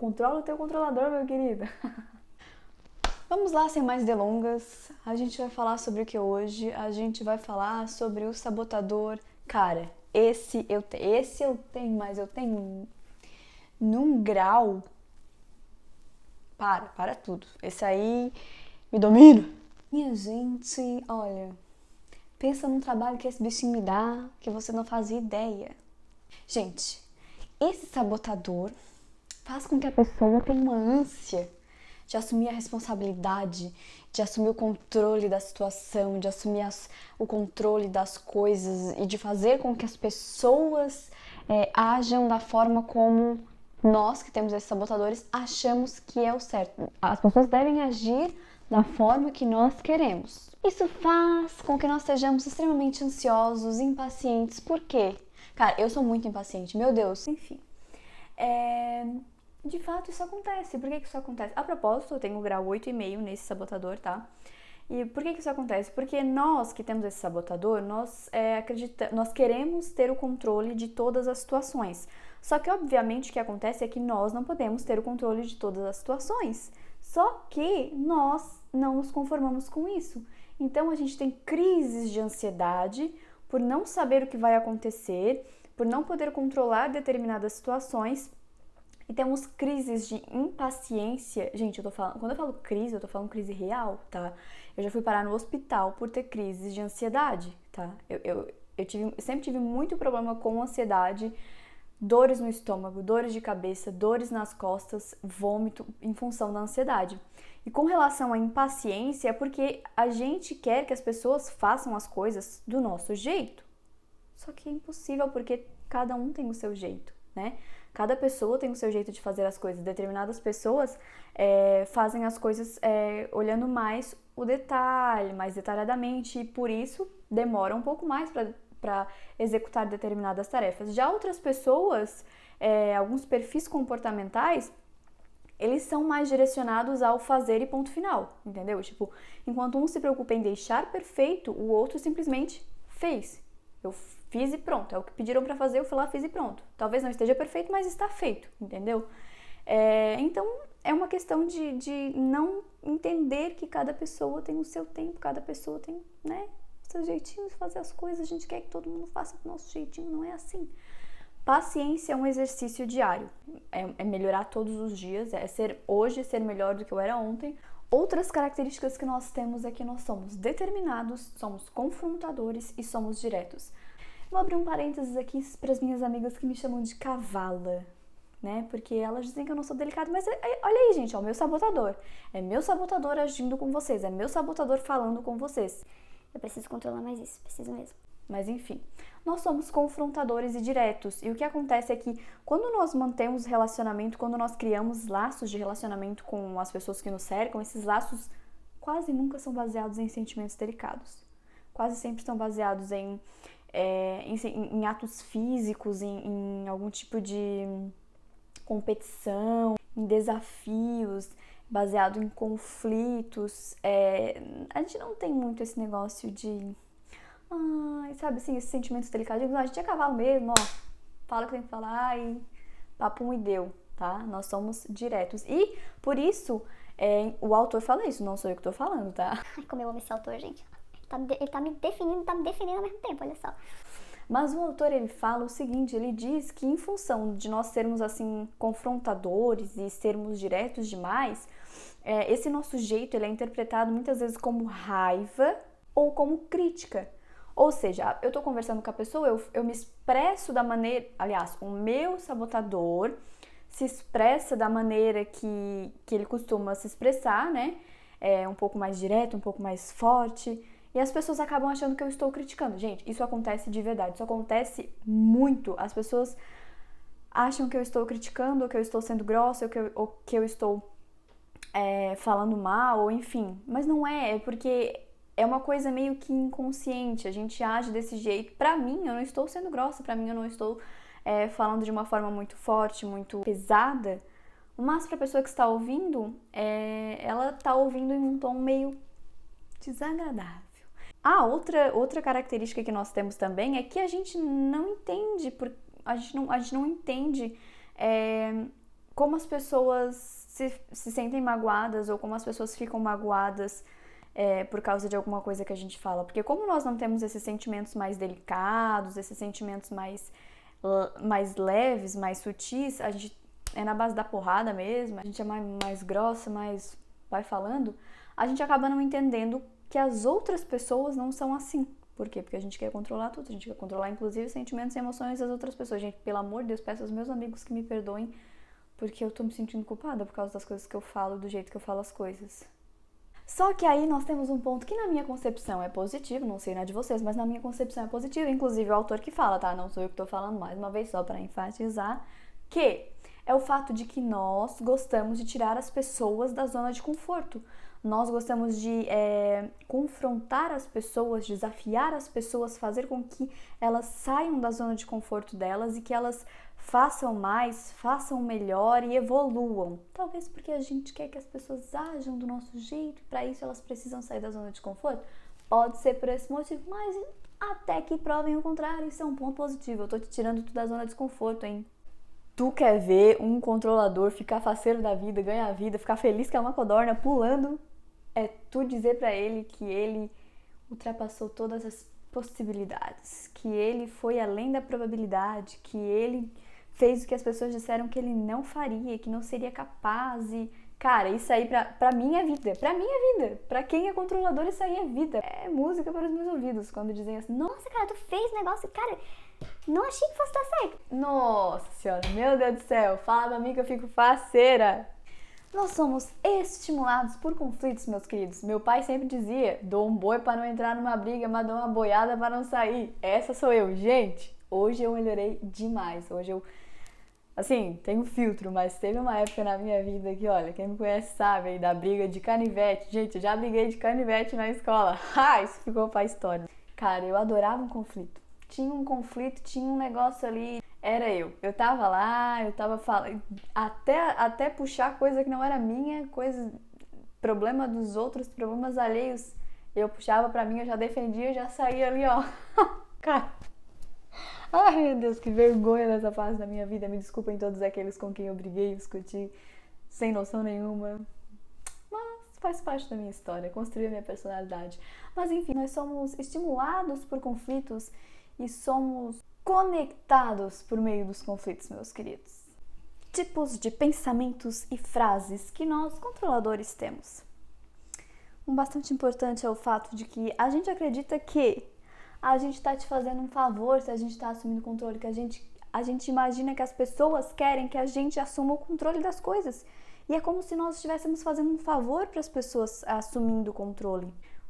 controlo o teu controlador, meu querido. Vamos lá, sem mais delongas. A gente vai falar sobre o que hoje? A gente vai falar sobre o sabotador. Cara, esse eu tenho, mas eu tenho num grau. Para tudo. Esse aí me domina. Minha gente, olha, pensa num trabalho que esse bichinho me dá, que você não fazia ideia. Gente, esse sabotador faz com que a pessoa tenha uma ânsia de assumir a responsabilidade, de assumir o controle da situação, de assumir o controle das coisas e de fazer com que as pessoas ajam da forma como nós, que temos esses sabotadores, achamos que é o certo. As pessoas devem agir da forma que nós queremos. Isso faz com que nós sejamos extremamente ansiosos, impacientes. Por quê? Cara, eu sou muito impaciente, meu Deus. Enfim, de fato isso acontece. Por que isso acontece? A propósito, eu tenho o grau 8,5 nesse sabotador, tá? E por que isso acontece? Porque nós que temos esse sabotador, nós queremos ter o controle de todas as situações. Só que, obviamente, o que acontece é que nós não podemos ter o controle de todas as situações. Só que nós não nos conformamos com isso. Então, a gente tem crises de ansiedade por não saber o que vai acontecer, por não poder controlar determinadas situações. E temos crises de impaciência. Gente, quando eu falo crise, eu tô falando crise real, tá? Eu já fui parar no hospital por ter crises de ansiedade, tá? Eu sempre tive muito problema com ansiedade, dores no estômago, dores de cabeça, dores nas costas, vômito em função da ansiedade. E com relação à impaciência, é porque a gente quer que as pessoas façam as coisas do nosso jeito. Só que é impossível, porque cada um tem o seu jeito, né? Cada pessoa tem o seu jeito de fazer as coisas. Determinadas pessoas fazem as coisas olhando mais o detalhe, mais detalhadamente, e por isso demora um pouco mais para executar determinadas tarefas. Já outras pessoas, alguns perfis comportamentais, eles são mais direcionados ao fazer e ponto final, entendeu? Tipo, enquanto um se preocupa em deixar perfeito, o outro simplesmente fez. Eu fiz e pronto, é o que pediram pra fazer, eu fui lá, fiz e pronto. Talvez não esteja perfeito, mas está feito, entendeu? Então, é uma questão de não entender que cada pessoa tem o seu tempo, cada pessoa tem, né, o seu jeitinho de fazer as coisas. A gente quer que todo mundo faça do nosso jeitinho, não é assim. Paciência é um exercício diário, é melhorar todos os dias, hoje ser melhor do que eu era ontem. Outras características que nós temos é que nós somos determinados, somos confrontadores e somos diretos. Vou abrir um parênteses aqui para as minhas amigas que me chamam de cavala, né? Porque elas dizem que eu não sou delicada, mas olha aí, gente, ó, o meu sabotador. É meu sabotador agindo com vocês, é meu sabotador falando com vocês. Eu preciso controlar mais isso, preciso mesmo. Mas enfim, nós somos confrontadores e diretos. E o que acontece é que quando nós mantemos relacionamento, quando nós criamos laços de relacionamento com as pessoas que nos cercam, esses laços quase nunca são baseados em sentimentos delicados. Quase sempre estão baseados em atos físicos, em algum tipo de competição, em desafios, baseado em conflitos. A gente não tem muito esse negócio de... sabe assim, esses sentimentos delicados. A gente é cavalo mesmo, ó. Fala o que tem que falar e papo e deu, tá? Nós somos diretos. E, por isso, o autor fala isso, não sou eu que tô falando, tá? Ai, como eu amo esse autor, gente. Ele tá me definindo ao mesmo tempo, olha só. Mas o autor, ele fala o seguinte, ele diz que em função de nós sermos, assim, confrontadores e sermos diretos demais, esse nosso jeito, ele é interpretado muitas vezes como raiva ou como crítica. Ou seja, eu tô conversando com a pessoa, eu me expresso da maneira... Aliás, o meu sabotador se expressa da maneira que ele costuma se expressar, né? Um pouco mais direto, um pouco mais forte. E as pessoas acabam achando que eu estou criticando. Gente, isso acontece de verdade, isso acontece muito. As pessoas acham que eu estou criticando, ou que eu estou sendo grossa, ou que eu estou falando mal, ou enfim. Mas não é porque... é uma coisa meio que inconsciente, a gente age desse jeito. Pra mim, eu não estou sendo grossa, pra mim eu não estou falando de uma forma muito forte, muito pesada, mas pra pessoa que está ouvindo, ela está ouvindo em um tom meio desagradável. Outra característica que nós temos também é que a gente não entende, a gente não entende como as pessoas se sentem magoadas ou como as pessoas ficam magoadas por causa de alguma coisa que a gente fala. Porque como nós não temos esses sentimentos mais delicados, esses sentimentos mais leves, mais sutis, a gente é na base da porrada mesmo, a gente é mais grossa, mais vai falando, a gente acaba não entendendo que as outras pessoas não são assim. Por quê? Porque a gente quer controlar tudo, a gente quer controlar inclusive os sentimentos e emoções das outras pessoas. Gente, pelo amor de Deus, peço aos meus amigos que me perdoem, porque eu tô me sentindo culpada por causa das coisas que eu falo, do jeito que eu falo as coisas. Só que aí nós temos um ponto que na minha concepção é positivo, não sei na de vocês, mas na minha concepção é positivo, inclusive o autor que fala, tá? Não sou eu que tô falando, mais uma vez só pra enfatizar, que é o fato de que nós gostamos de tirar as pessoas da zona de conforto. Nós gostamos de confrontar as pessoas, desafiar as pessoas, fazer com que elas saiam da zona de conforto delas e que elas façam mais, façam melhor e evoluam. Talvez porque a gente quer que as pessoas ajam do nosso jeito e para isso elas precisam sair da zona de conforto. Pode ser por esse motivo, mas até que provem o contrário, isso é um ponto positivo. Eu tô te tirando tu da zona de desconforto, hein? Tu quer ver um controlador ficar faceiro da vida, ganhar a vida, ficar feliz que é uma codorna pulando? É tu dizer pra ele que ele ultrapassou todas as possibilidades, que ele foi além da probabilidade, que ele fez o que as pessoas disseram que ele não faria, que não seria capaz e... Cara, isso aí pra mim é vida. Pra mim é vida. Pra quem é controlador, isso aí é vida. É música para os meus ouvidos, quando dizem assim, Nossa, cara, tu fez negócio, cara, não achei que fosse dar certo. nossa senhora, meu Deus do céu, fala pra mim que eu fico faceira. Nós somos estimulados por conflitos, meus queridos. Meu pai sempre dizia, dou um boi para não entrar numa briga, mas dou uma boiada para não sair. Essa sou eu. Gente, hoje eu melhorei demais. Hoje eu, assim, tenho filtro, mas teve uma época na minha vida que, olha, quem me conhece sabe aí da briga de canivete. Gente, eu já briguei de canivete na escola. Isso ficou pra história. Cara, eu adorava um conflito. Tinha um conflito, tinha um negócio ali... Era eu. Eu tava lá, eu tava falando, até puxar coisa que não era minha, coisa, problema dos outros, problemas alheios, eu puxava pra mim, eu já defendia, eu já saía ali, ó. Cara. Ai, meu Deus, que vergonha dessa fase da minha vida. Me desculpem todos aqueles com quem eu briguei, discuti, sem noção nenhuma. Mas faz parte da minha história, construir a minha personalidade. Mas enfim, nós somos estimulados por conflitos e somos conectados por meio dos conflitos, meus queridos. Tipos de pensamentos e frases que nós, controladores, temos. Um bastante importante é o fato de que a gente acredita que a gente está te fazendo um favor se a gente está assumindo o controle, que a gente imagina que as pessoas querem que a gente assuma o controle das coisas. E é como se nós estivéssemos fazendo um favor para as pessoas assumindo o controle.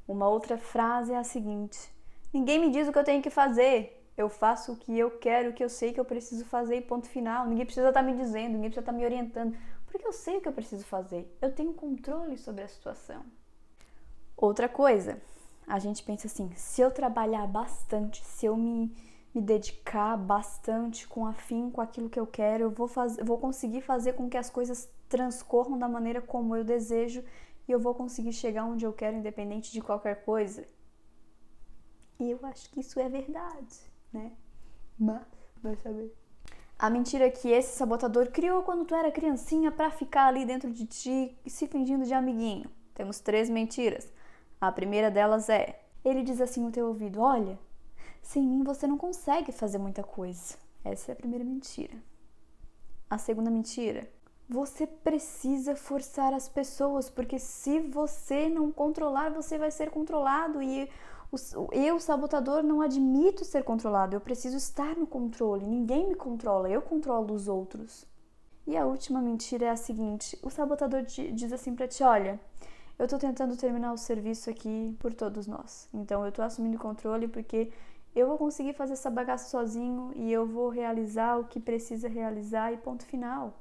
Uma outra frase é a seguinte: ninguém me diz o que eu tenho que fazer. Eu faço o que eu quero, o que eu sei que eu preciso fazer e ponto final. Ninguém precisa estar me dizendo, ninguém precisa estar me orientando, porque eu sei o que eu preciso fazer. Eu tenho controle sobre a situação. Outra coisa, a gente pensa assim, se eu trabalhar bastante, se eu me dedicar bastante com afinco aquilo que eu quero, eu vou conseguir fazer com que as coisas transcorram da maneira como eu desejo e eu vou conseguir chegar onde eu quero, independente de qualquer coisa. E eu acho que isso é verdade, né? Mas, vai saber. A mentira que esse sabotador criou quando tu era criancinha pra ficar ali dentro de ti se fingindo de amiguinho. Temos 3 mentiras. A primeira delas é, ele diz assim no teu ouvido, olha, sem mim você não consegue fazer muita coisa. Essa é a primeira mentira. A segunda mentira, você precisa forçar as pessoas, porque se você não controlar, você vai ser controlado e eu, sabotador, não admito ser controlado, eu preciso estar no controle, ninguém me controla, eu controlo os outros. E a última mentira é a seguinte, o sabotador diz assim pra ti, olha, eu tô tentando terminar o serviço aqui por todos nós, então eu tô assumindo o controle porque eu vou conseguir fazer essa bagaça sozinho e eu vou realizar o que precisa realizar e ponto final.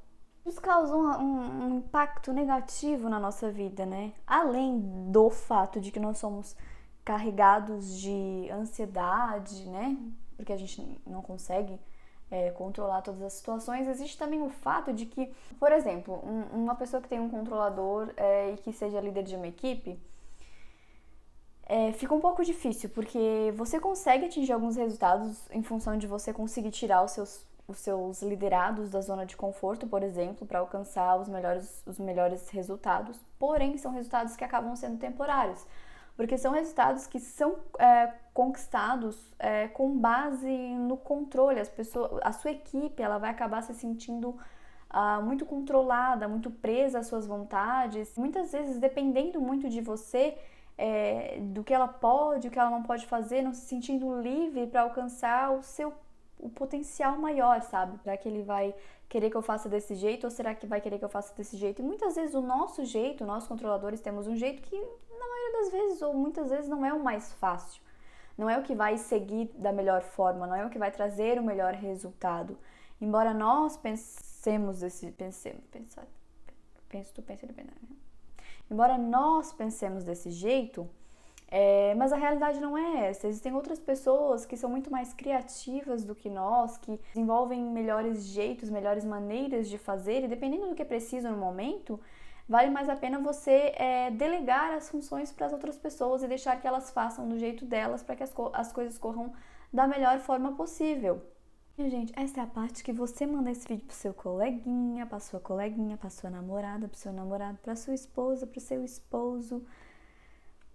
Isso causa um impacto negativo na nossa vida, né? Além do fato de que nós somos carregados de ansiedade, né? Porque a gente não consegue controlar todas as situações. Existe também o fato de que, por exemplo, uma pessoa que tem um controlador e que seja líder de uma equipe, fica um pouco difícil, porque você consegue atingir alguns resultados em função de você conseguir tirar os seus os seus liderados da zona de conforto, por exemplo, para alcançar os melhores resultados. Porém, são resultados que acabam sendo temporários, porque são resultados que são conquistados com base no controle. A sua equipe, ela vai acabar se sentindo muito controlada, muito presa às suas vontades, muitas vezes dependendo muito de você, do que ela pode, o que ela não pode fazer, não se sentindo livre para alcançar o potencial maior, sabe? Será que ele vai querer que eu faça desse jeito ou será que vai querer que eu faça desse jeito? E muitas vezes o nosso jeito, nós controladores temos um jeito que na maioria das vezes ou muitas vezes não é o mais fácil. Não é o que vai seguir da melhor forma, não é o que vai trazer o melhor resultado. Embora nós Embora nós pensemos desse jeito, mas a realidade não é essa. Existem outras pessoas que são muito mais criativas do que nós, que desenvolvem melhores jeitos, melhores maneiras de fazer, e dependendo do que é preciso no momento, vale mais a pena você delegar as funções para as outras pessoas e deixar que elas façam do jeito delas para que as coisas corram da melhor forma possível. E, gente, essa é a parte que você manda esse vídeo pro seu coleguinha, pra sua coleguinha, pra sua namorada, pro seu namorado, pra sua esposa, pro seu esposo,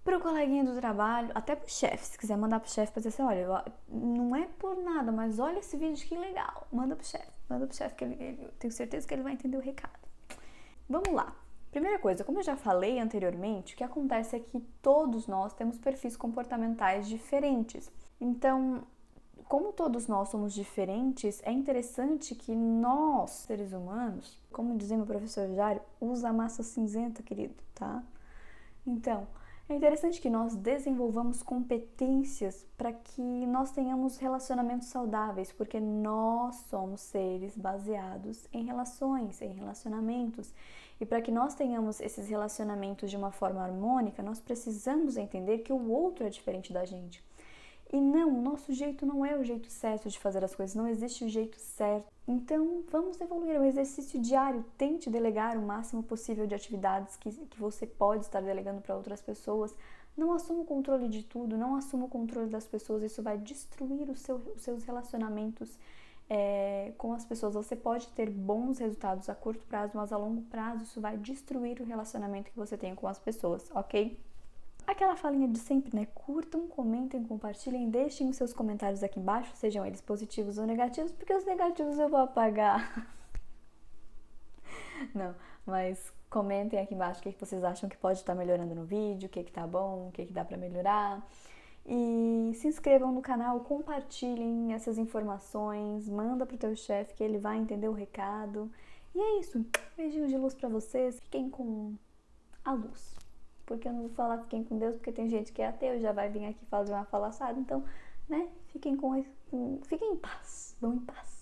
pro coleguinha do trabalho, até pro chefe. Se quiser mandar pro chefe pra dizer assim, olha, não é por nada, mas olha esse vídeo que legal. Manda pro chefe que eu tenho certeza que ele vai entender o recado. Vamos lá. Primeira coisa, como eu já falei anteriormente, o que acontece é que todos nós temos perfis comportamentais diferentes. Então, como todos nós somos diferentes, é interessante que nós, seres humanos, como dizia meu professor Jário, usa a massa cinzenta, querido, tá? Então, é interessante que nós desenvolvamos competências para que nós tenhamos relacionamentos saudáveis, porque nós somos seres baseados em relações, em relacionamentos. E para que nós tenhamos esses relacionamentos de uma forma harmônica, nós precisamos entender que o outro é diferente da gente. E não, o nosso jeito não é o jeito certo de fazer as coisas, não existe o jeito certo. Então, vamos evoluir, é um exercício diário, tente delegar o máximo possível de atividades que você pode estar delegando para outras pessoas. Não assuma o controle de tudo, não assuma o controle das pessoas, isso vai destruir os seus relacionamentos com as pessoas. Você pode ter bons resultados a curto prazo, mas a longo prazo isso vai destruir o relacionamento que você tem com as pessoas, ok? Aquela falinha de sempre, né? Curtam, comentem, compartilhem, deixem os seus comentários aqui embaixo, sejam eles positivos ou negativos, porque os negativos eu vou apagar. Não, mas comentem aqui embaixo o que vocês acham que pode estar melhorando no vídeo, o que tá bom, o que dá pra melhorar. E se inscrevam no canal, compartilhem essas informações, manda pro teu chefe que ele vai entender o recado. E é isso, beijinhos de luz pra vocês, fiquem com a luz. Porque eu não vou falar fiquem com Deus, porque tem gente que é ateu e já vai vir aqui fazer uma falaçada. Então, né, fiquem em paz, vão em paz.